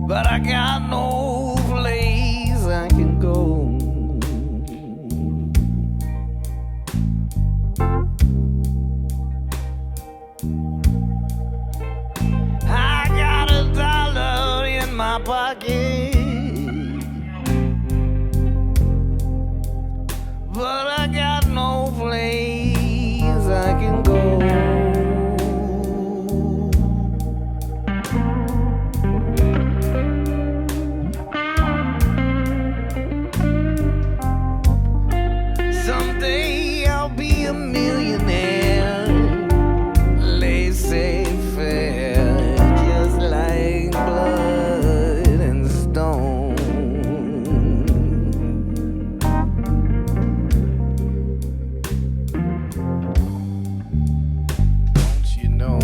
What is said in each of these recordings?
but I got no place I can go. I got $1 in my pocket, but I got no place I can go. Someday I'll be a millionaire, laissez-faire, just like blood and stone. Don't you know?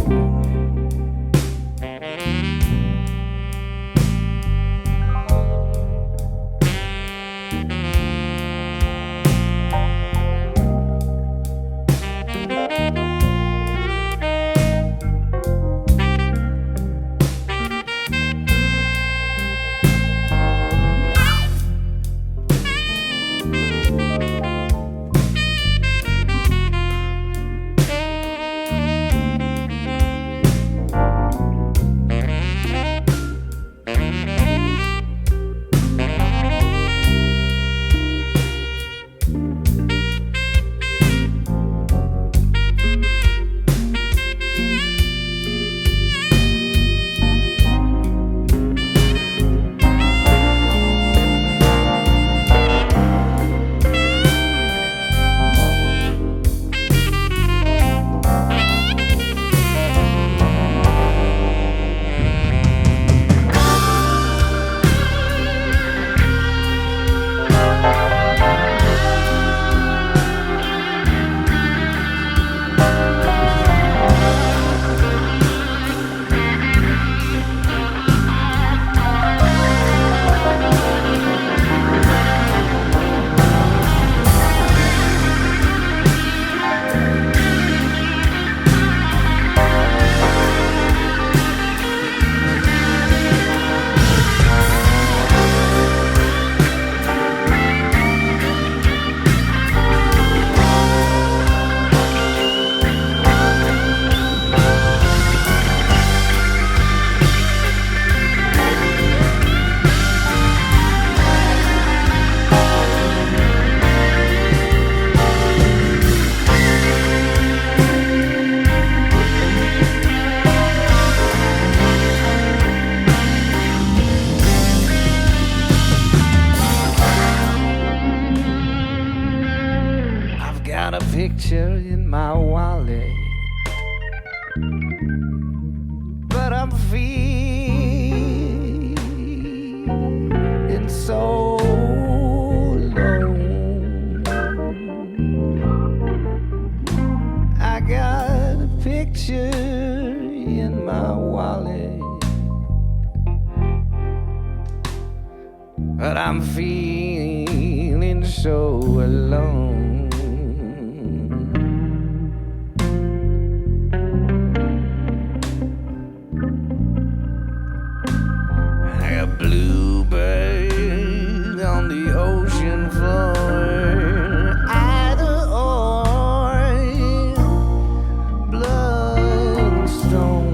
Got a picture in my wallet, but I'm feeling so low. I got a picture in my wallet, but I'm feeling so alone. Bluebird on the ocean floor, either or, blood and stone.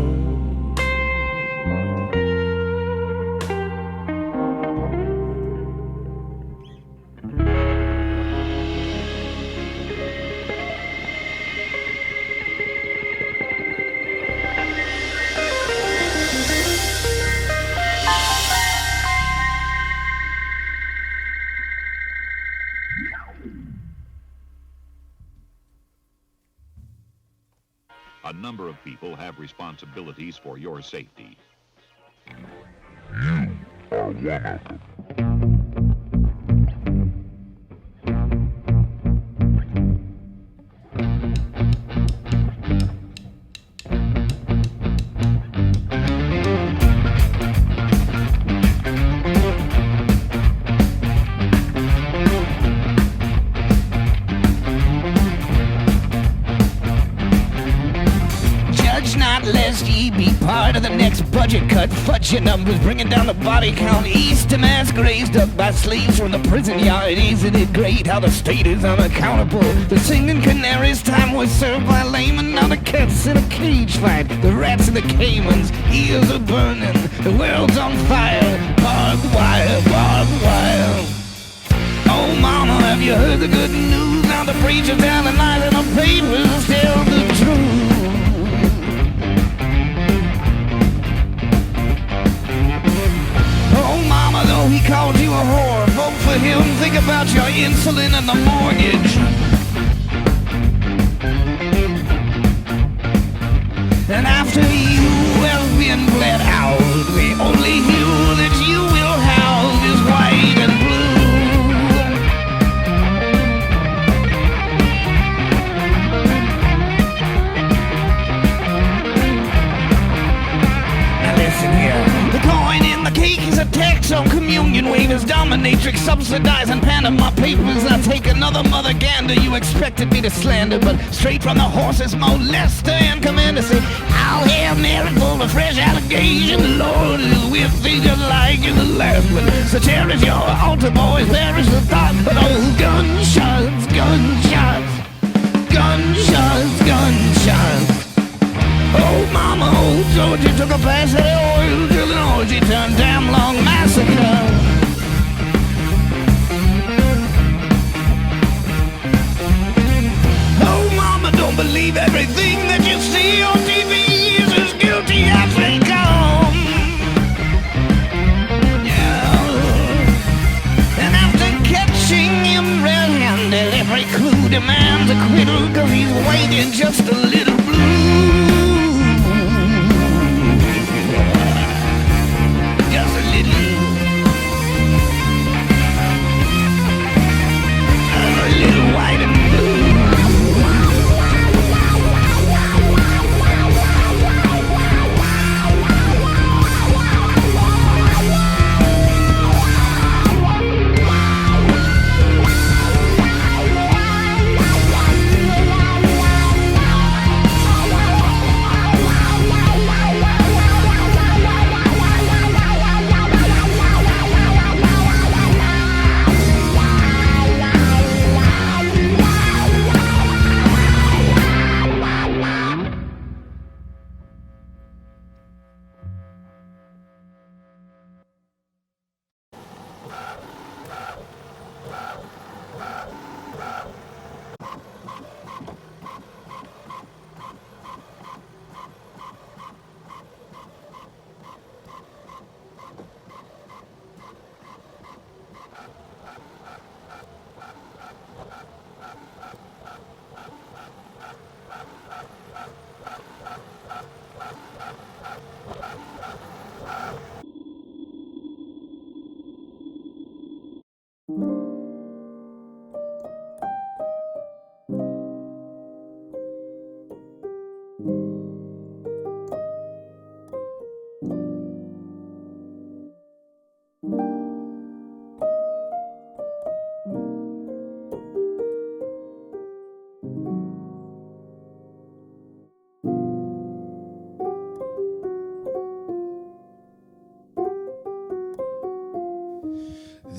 A number of people have responsibilities for your safety. You are one of them. Lest ye be part part of the next budget cut. Fudge your numbers, bringing down the body count. East to mass graves dug by slaves from the prison yard. Isn't it great how the state is unaccountable? The singing canaries, time was served by laymen. Now the cats in a cage fight. The rats and the caimans, ears are burning. The world's on fire. Barbed wire, barbed wire. Oh mama, have you heard the good news? Now the preacher telling lies in the papers tell the truth. Oh mama, though he called you a whore, vote for him, think about your insulin and the mortgage. And after you have been bled out, the only hue that you will have is white and blue. The coin in the cake is a tax on communion waivers, dominatrix subsidizing Panama Papers. I take another mother gander, you expected me to slander, but straight from the horse's molester and commander say, I'll Hail Mary full of fresh allegation. The Lord is with thee just like in the last one. So cherish your altar, boys, perish the thought. But oh, gunshots, gunshots, gunshots, gunshots. Oh, mama, old Georgia took a pass at the oil till an orgy turned damn long massacre. Oh, mama, don't believe everything that you see on TV. Is as guilty as they come. Yeah. And after catching him red-handed, every clue demands acquittal, 'cause he's waiting just a little blue.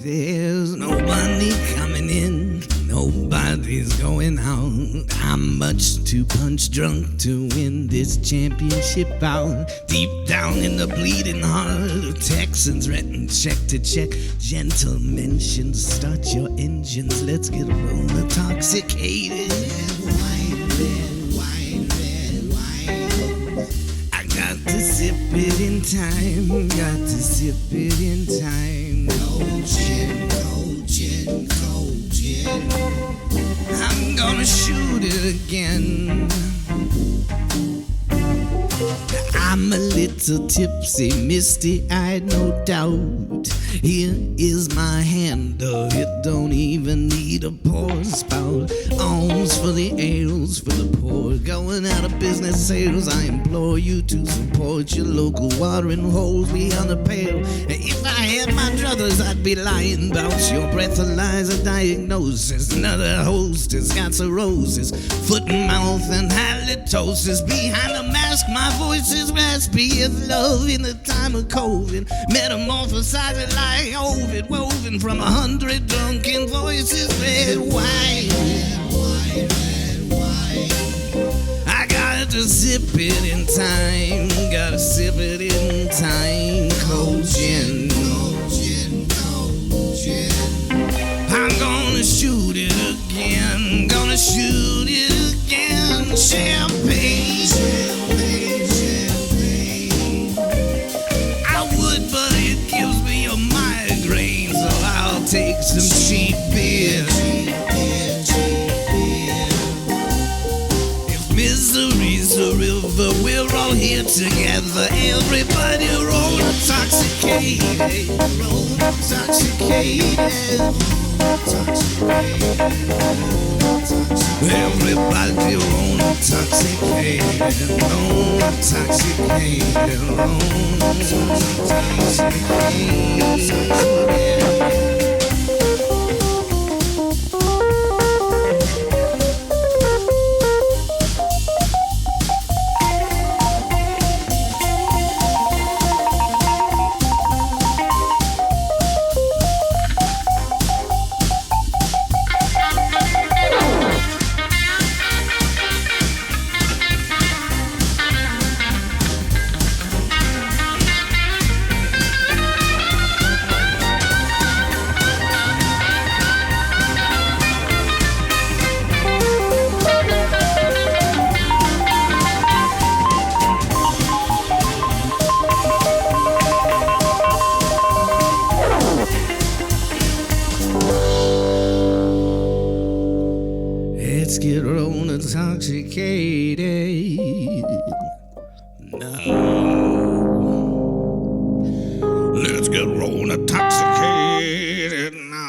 There's nobody coming in, nobody's going out. I'm much too punch drunk to win this championship out. Deep down in the bleeding heart of Texans, renting check to check. Gentle mentions, start your engines, let's get a roll intoxicated. Wine, red, wine, red, wine. I got to sip it in time, got to sip it in time. Cold gin, cold gin, cold gin. I'm gonna shoot it again. I'm a little tipsy, misty-eyed, no doubt. Here is my handle, it don't even need a pour spout. Alms for the ales, for the poor, going out of business sales. I implore you to support your local watering holes beyond the pale. If I had my druthers, I'd be lying about your breathalyzer diagnosis. Another host has got cirrhosis, foot and mouth and halitosis. Behind the mask, my voice is raspy with love in the time of COVID. Metamorphosizing like Ovid, woven from 100 drunken voices. Red wine, I gotta sip it in time. Gotta sip it in time. Cold gin. I'm gonna shoot it again. Gonna shoot it again. Champagne. I would, but it gives me a migraine, so I'll take some cheap beer. If misery's a river, we're all here together. Everybody roll intoxicated. Roll intoxicated. Everybody roll intoxicated. Roll intoxicated. Roll intoxicated. Let's get roll intoxicated now. Let's get roll intoxicated now.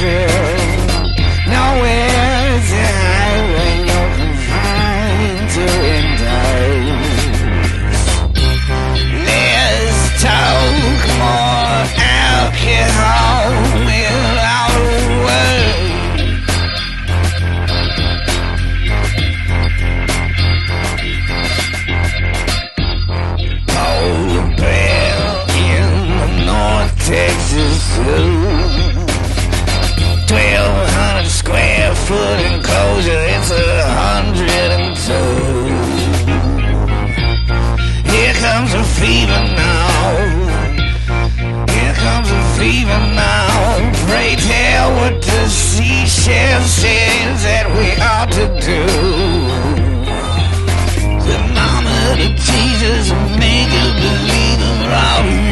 true. Nowhere to hide when you're confined to indulge. Let's talk more alcohol without a word. Polar bear in the North Texas Zoo. 1,200 square foot enclosure, it's 102. Here comes a fever now. Here comes a fever now. Pray tell what the seashell says that we ought to do. The mama to Jesus make a believer of you.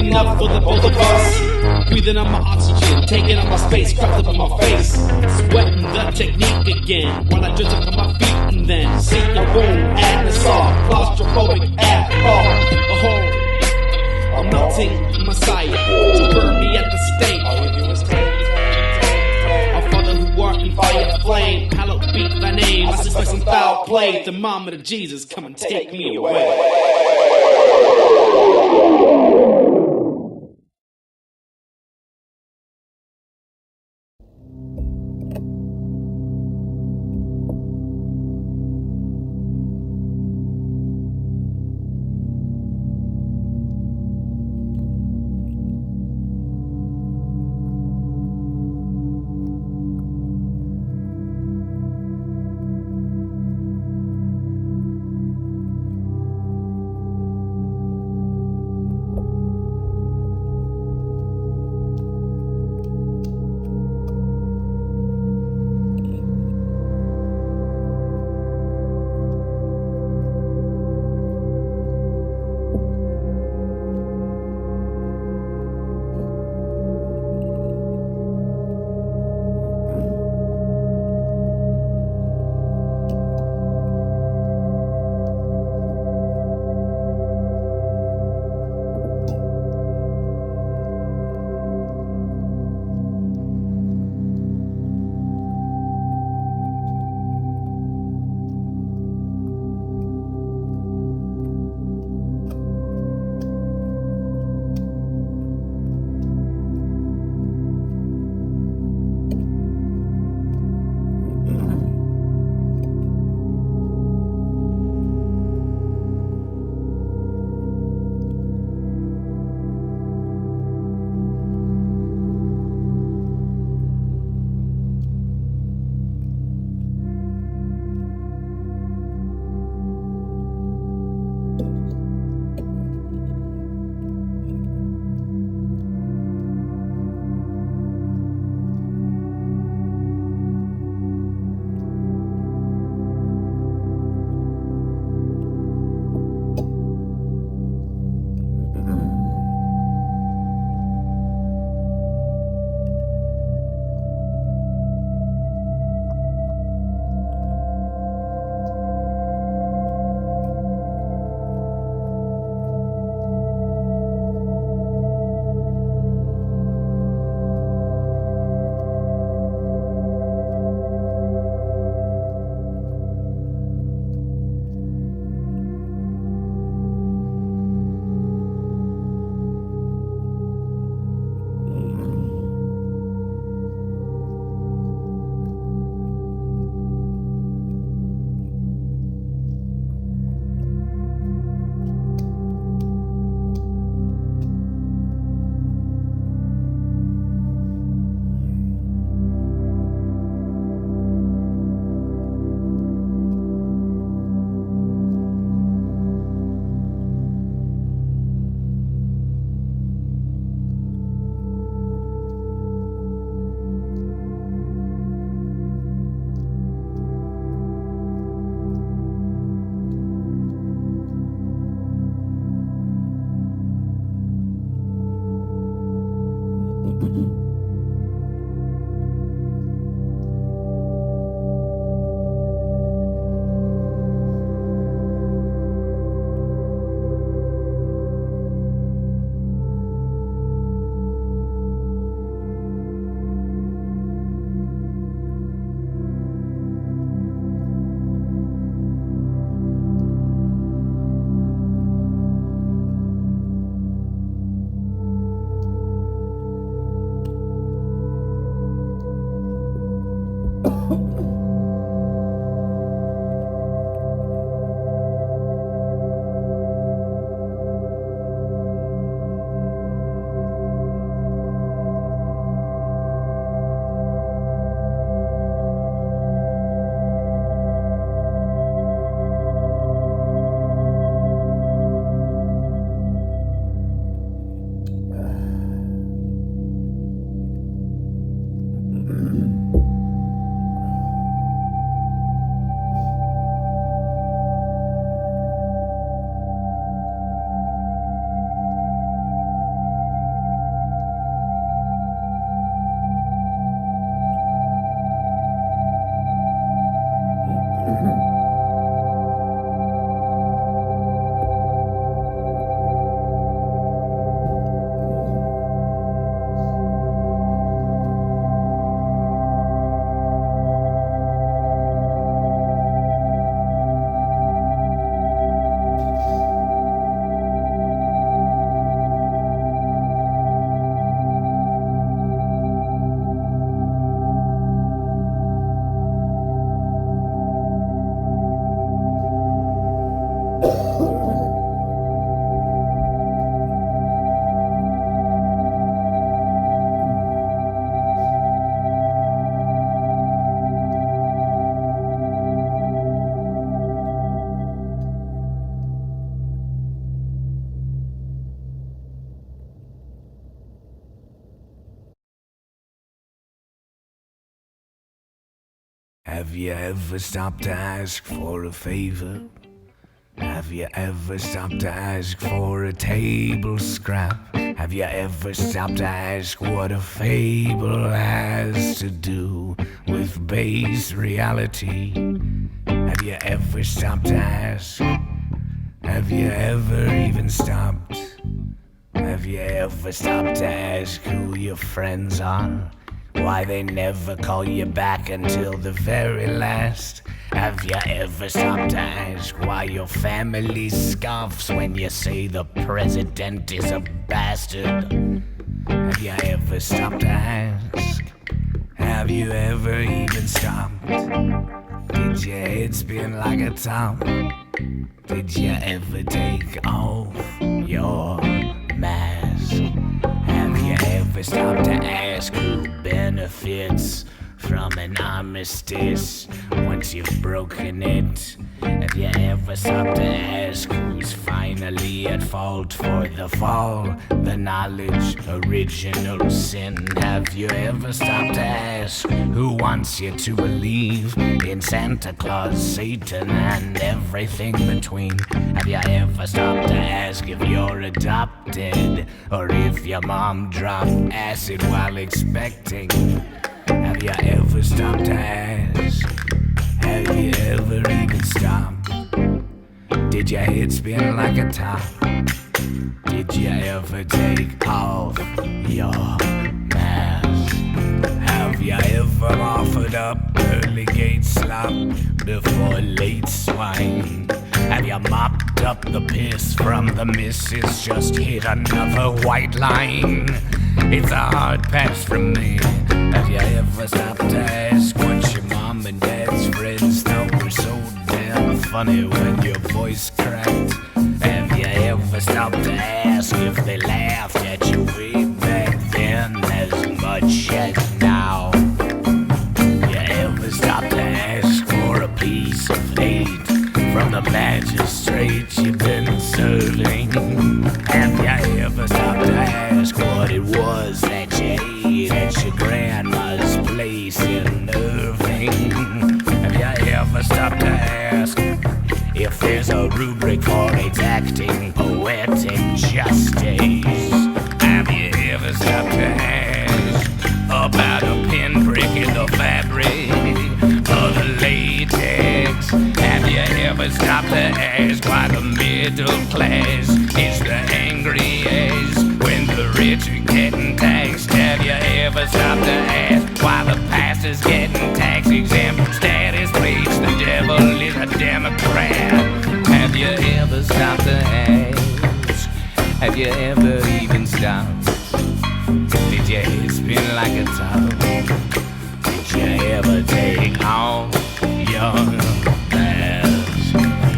enough for the both of us. Breathing on my oxygen, taking on my space, crept up on my face. Sweating the technique again, while I just up on my feet and then see a room and it's all claustrophobic at all. I'm melting Messiah to burn me at the stake. Our Father who art in fire flame, hallowed be thy name. I suspect some foul play. Thermometer Jesus, come and take me away. Have you ever stopped to ask for a favor? Have you ever stopped to ask for a table scrap? Have you ever stopped to ask what a fable has to do with base reality? Have you ever stopped to ask? Have you ever even stopped? Have you ever stopped to ask who your friends are? Why they never call you back until the very last? Have you ever stopped to ask why your family scoffs when you say the president is a bastard? Have you ever stopped to ask? Have you ever even stopped? Did your head spin like a top? Did you ever take off your mask? Have you ever stopped to ask who benefits from an armistice once you've broken it? Have you ever stopped to ask who's finally at fault for the fall? The knowledge, original sin. Have you ever stopped to ask who wants you to believe in Santa Claus, Satan, and everything between? Have you ever stopped to ask if you're adopted or if your mom dropped acid while expecting? Have you ever stopped to ask? Have you ever even stopped? Did your head spin like a top? Did you ever take off your mask? Have you ever offered up early gate slop before late swine? Have you mopped up the piss from the missus, just hit another white line? It's a hard pass from me. Have you ever stopped to ask what your mom and dad's friends thought were so damn funny when your voice cracked? Have you ever stopped to ask if they laughed at you way back then as much as now? Have you ever stopped to ask for a piece of hate from the magistrate you've been serving? Have you ever stopped to ask what it was that you ate at your grandma's place in Irving? Have you ever stopped to ask if there's a rubric for exacting poetic justice? Have you ever stopped to ask about a pinprick in the fabric of the latex? Have you ever stopped to ask why the middle class is the angriest when the rich are getting taxed? Have you ever stopped to ask why the pastor's getting tax exempt status, please? The devil is a Democrat. Have you ever stopped to ask? Have you ever even stopped? Did your head spin like a top? Did you ever take off your mask?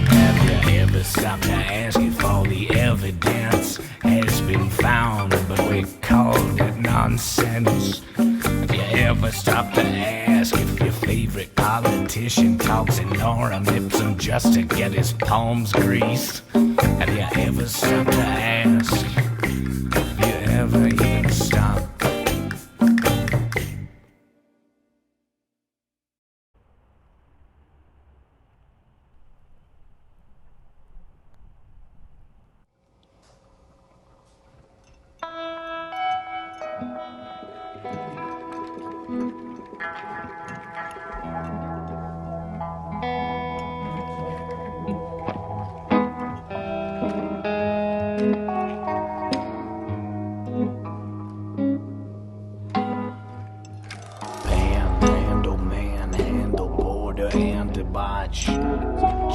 Have you ever stopped to ask if all the evidence has been found, but we called it nonsense? Have you ever stopped to ask if your favorite politician talks in lorem ipsum just to get his palms greased? Have you ever stopped to ask? Have you ever even stopped?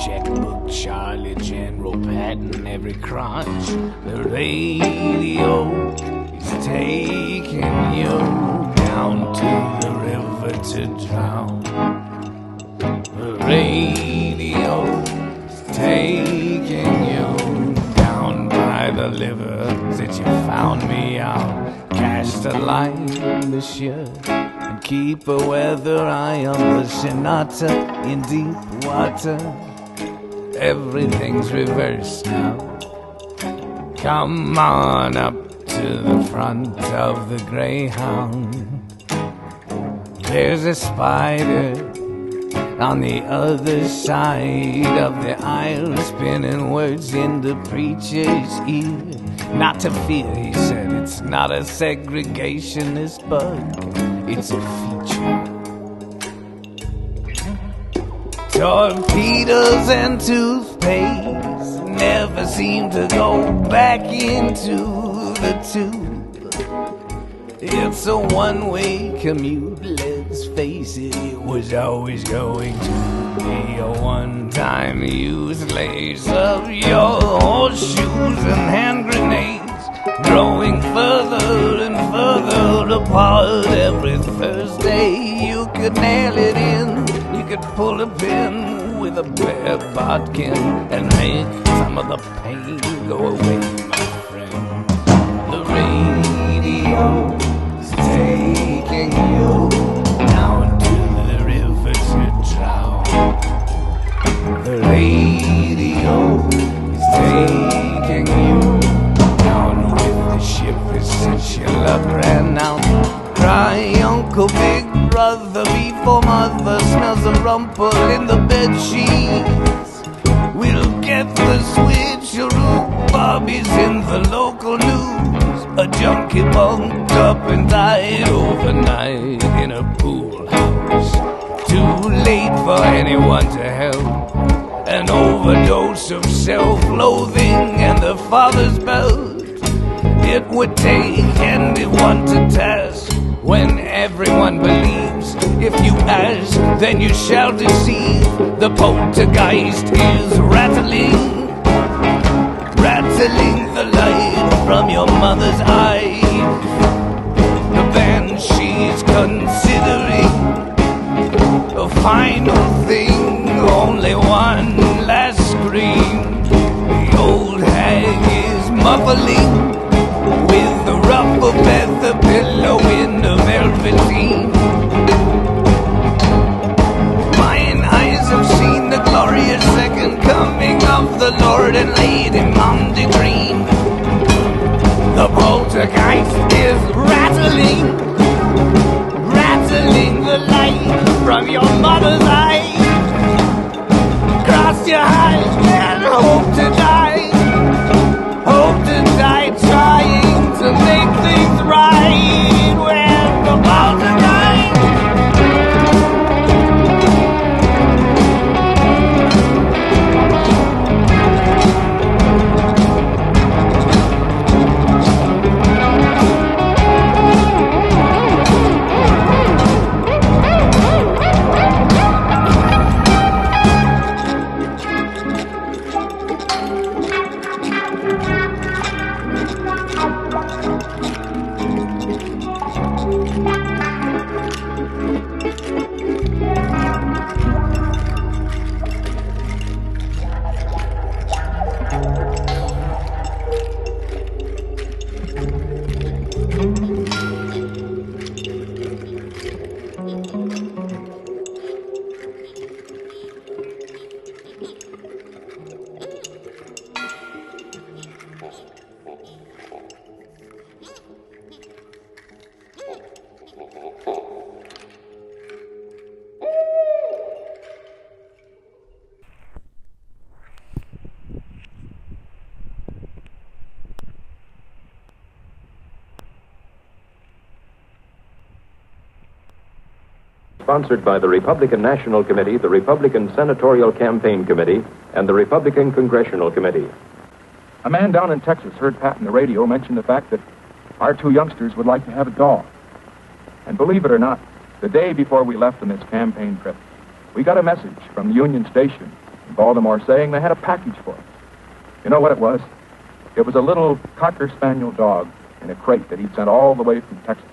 Checkbook, Charlie, General Patton, every crunch. The radio is taking you down to the river to drown. The radio is taking you down by the liver that you found me out. Cast a line, monsieur, and keep a weather eye on the Sonata in deep water. Everything's reversed now. Come on up to the front of the Greyhound. There's a spider on the other side of the aisle, spinning words in the preacher's ear. Not to fear, he said, it's not a segregationist bug, it's a feature. Torpedoes and toothpaste never seem to go back into the tube. It's a one-way commute, let's face it, it was always going to be a one-time use. Lace up your horseshoes and hand grenades, growing further and further apart. Every Thursday you could nail it in, you could pull a pin with a bare bodkin and make some of the pain go away, my friend. The radio taking you down to the river to drown. The radio is taking you down with the ship essential ran out. Cry, Uncle Big Brother, before Mother smells the rumple in the bed sheets. We'll get the switcheroo. Bobby's in the local news. A junkie bunked up and died overnight in a pool house. Too late for anyone to help. An overdose of self-loathing and the father's belt. It would take anyone to task when everyone believes. If you ask, then you shall deceive. The poltergeist is rattling the light from your mother's eyes. The banshee's considering a final thing, only one last scream. The old hag is muffling with the ruffle feather pillow in the velveteen. Mine eyes have seen the glorious second coming of the Lord and laid him on the green. The poltergeist is rattling the light from your mother's eyes. Cross your eyes and hope to die trying to make things right. When the poltergeist Sponsored by the Republican National Committee, the Republican Senatorial Campaign Committee, and the Republican Congressional Committee. A man down in Texas heard Pat on the radio mention the fact that our two youngsters would like to have a dog. And believe it or not, the day before we left on this campaign trip, we got a message from the Union Station in Baltimore saying they had a package for us. You know what it was? It was a little Cocker Spaniel dog in a crate that he'd sent all the way from Texas.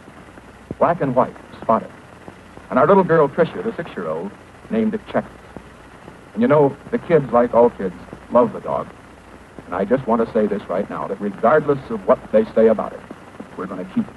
Black and white, spotted. And our little girl, Tricia, the 6-year-old, named it Checkers. And you know, the kids, like all kids, love the dog. And I just want to say this right now, that regardless of what they say about it, we're going to keep it.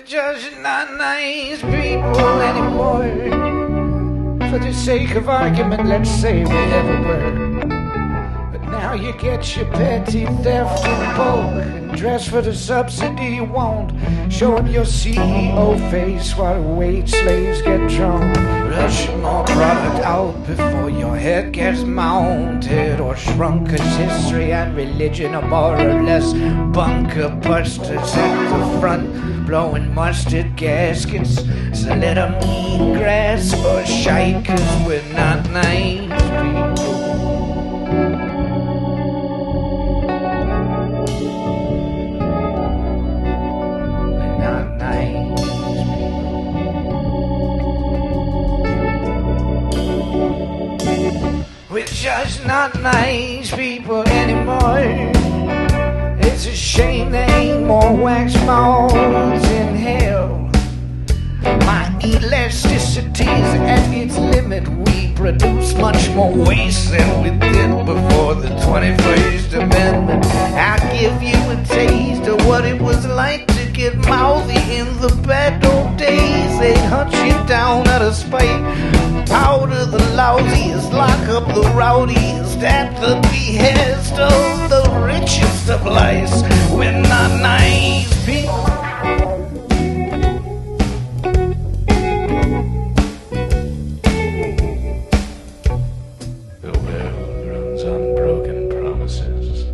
We're just not nice people anymore. For the sake of argument, let's say we ever were. But now you get your petty theft in bulk and dress for the subsidy you want. Showing your CEO face while wage slaves get drunk. Rush more product out before your head gets mounted or shrunk. 'Cause history and religion are more or less bunker busters at the front, blowing mustard gaskets. So let 'em eat grass or shite, 'cause we're not nice people. We're not nice people. We're just not nice people anymore. It's a shame there ain't more wax mouths in hell. My elasticity's at its limit. We produce much more waste than we did before the 21st Amendment. I'll give you a taste of what it was like to get mouthy in the bad old days. They'd hunt you down out of spite, powder the lousiest, lock up the rowdiest at the behest of the richest of lice. We're not nice people. The world runs on broken promises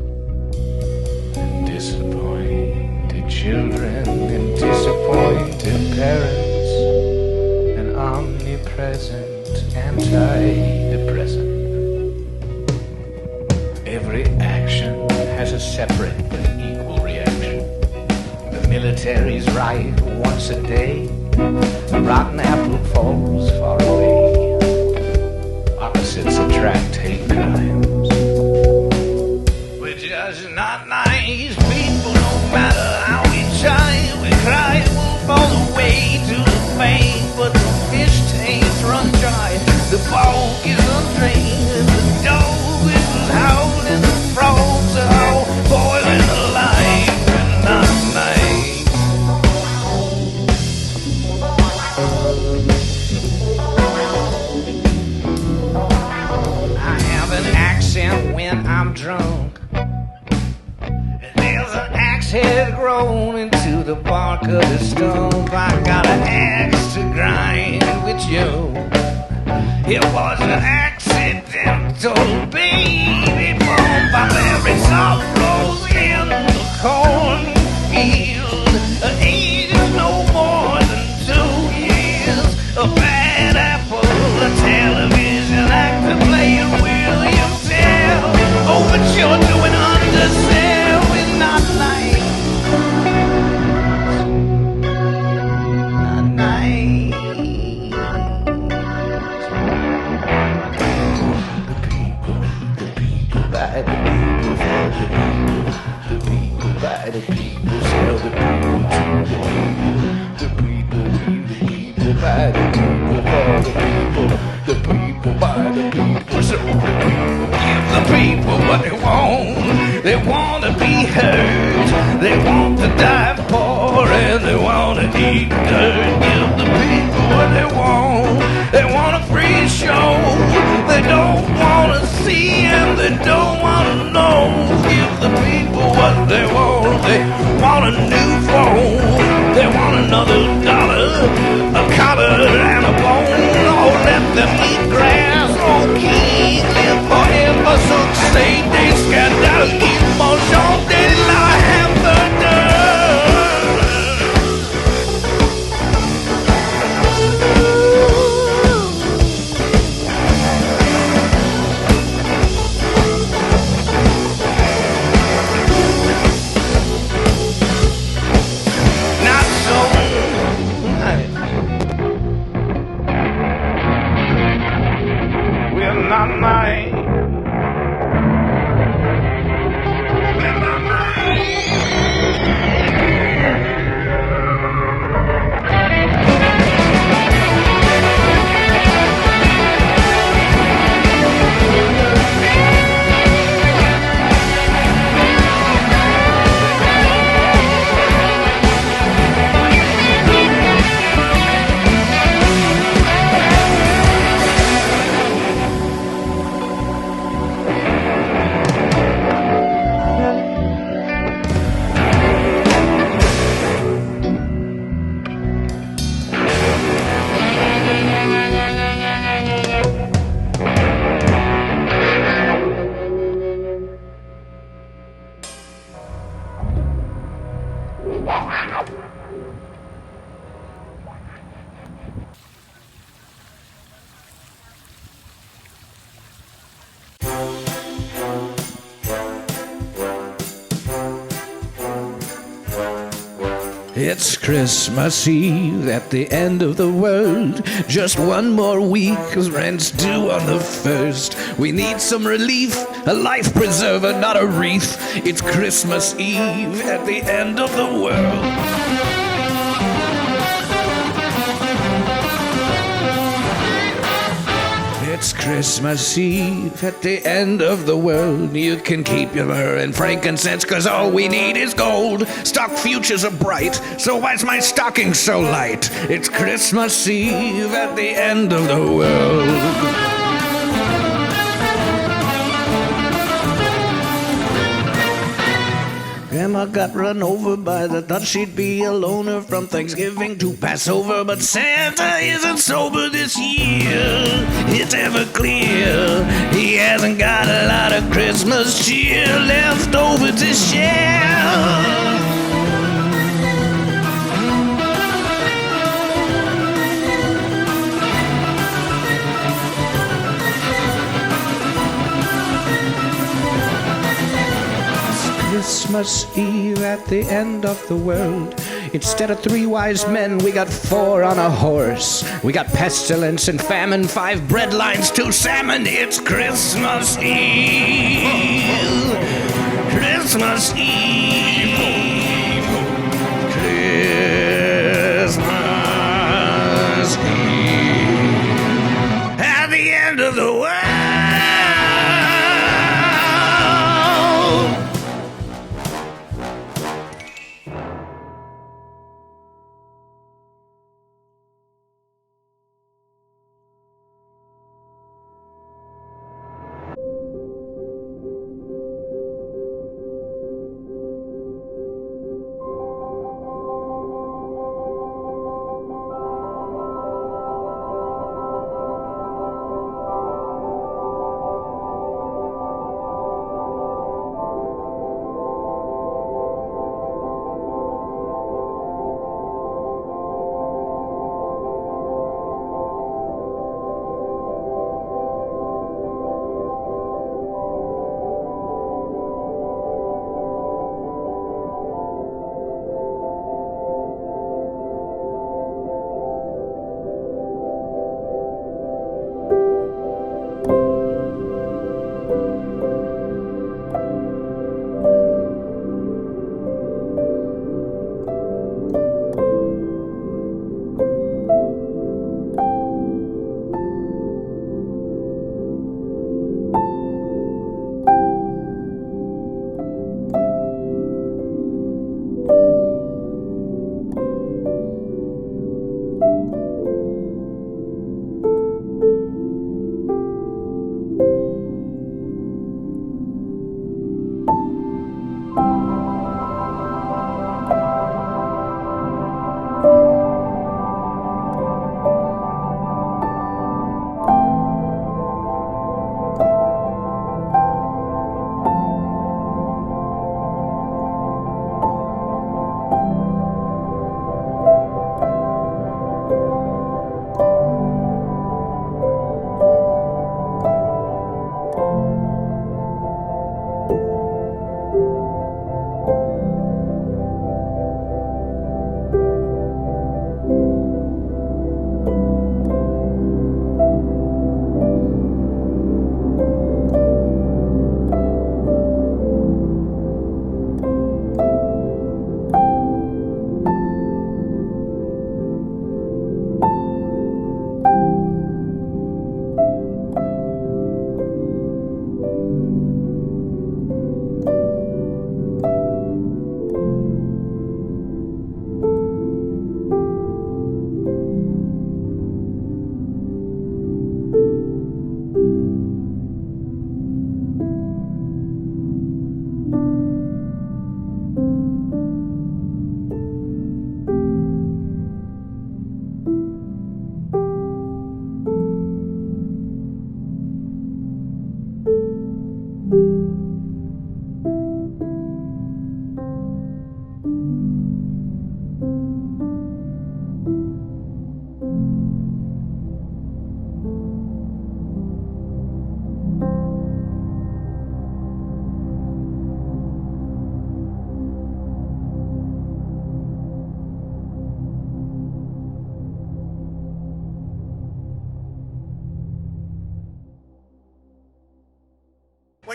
and disappointed children and disappointed parents, and omnipresent antidepressant. Every action has a separate but equal reaction. The military's right once a day. A rotten apple falls far away. Opposites attract hate crimes. We're just not nice people. No matter how we try, we cry, we'll fall away to the bank. But the fish tanks run dry, the bog is undrained, the dog is howling, the frogs are all boiling alive. We're not nice. I have an accent when I'm drunk. There's an axe head grown into the bark of the stump. I got an axe to grind with you. It was an accidental baby bump. I buried sorrows in the cornfield. Age is no more than 2 years. A bad apple, a television actor playing William Tell. Oh, but you're doing undersell. We're not nice. Not nice. By the people, for the people, the people by the people, sell the people to the people by the people, for the people by the people, so the people give the people what they want. They want to be heard, they want to die poor, and they want to eat dirt. Give the people what they want. They want a free show. They don't want to see and they don't want to know. Give the people what they want. They want a new phone. They want another dollar, a collar and a bone. Oh, let them eat grass. Oh, keep live forever. So say they scandal. Keep on short. They lie have the not so. It's Christmas Eve at the end of the world. Just one more week, 'cause rent's due on the 1st. We need some relief, a life preserver, not a wreath. It's Christmas Eve at the end of the world. It's Christmas Eve at the end of the world. You can keep your myrrh and frankincense, 'cause all we need is gold. Stock futures are bright, so why's my stocking so light? It's Christmas Eve at the end of the world. Grandma got run over by the thought she'd be a loner from Thanksgiving to Passover, but Santa isn't sober this year. It's ever clear he hasn't got a lot of Christmas cheer left over to share. Christmas Eve at the end of the world. Instead of 3 wise men, we got 4 on a horse. We got pestilence and famine, 5 bread lines, 2 salmon. It's Christmas Eve. Christmas Eve. Christmas Eve. At the end of the world.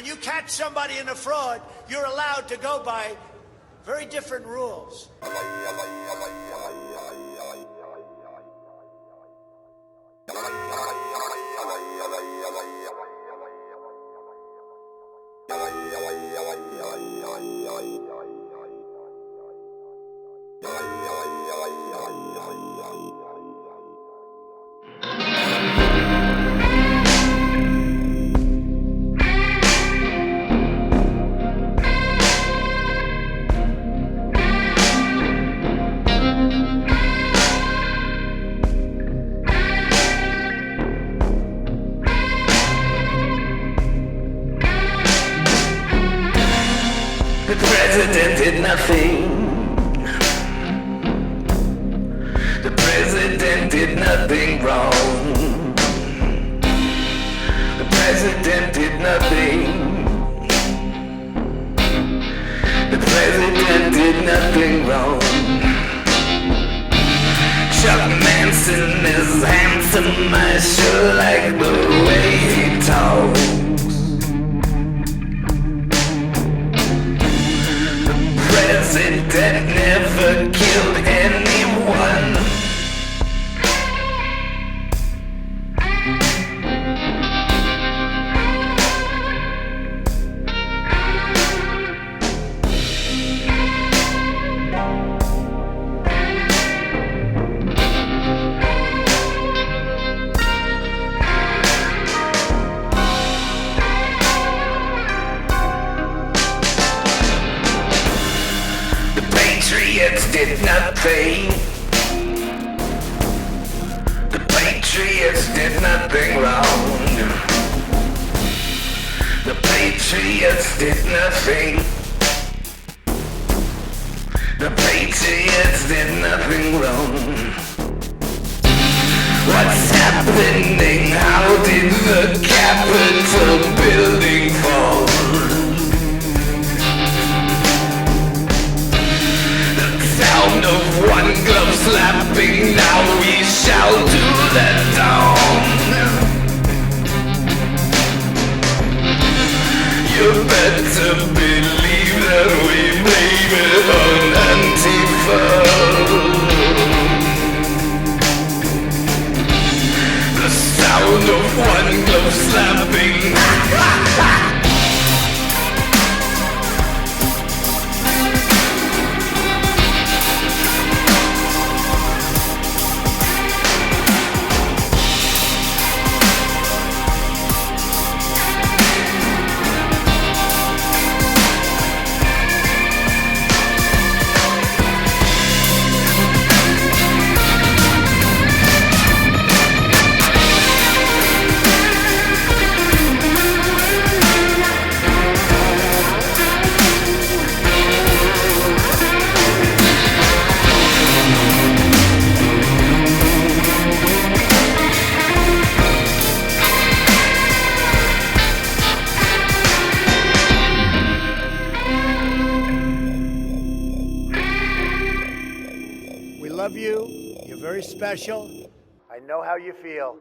when you catch somebody in a fraud, you're allowed to go by very different rules. The president did nothing. The president did nothing wrong. The president did nothing. The president did nothing wrong. Chuck Manson is handsome, I sure like the way he talks. President never killed anyone. Patriots did nothing. The Patriots did nothing wrong. The Patriots did nothing. The Patriots did nothing wrong. What's happening? How did the Capitol building fall? Sound of one glove slapping, now we shall do the dawn. You better believe that we blame it on Antifa. The sound of one glove slapping. We love you. You're very special. I know how you feel.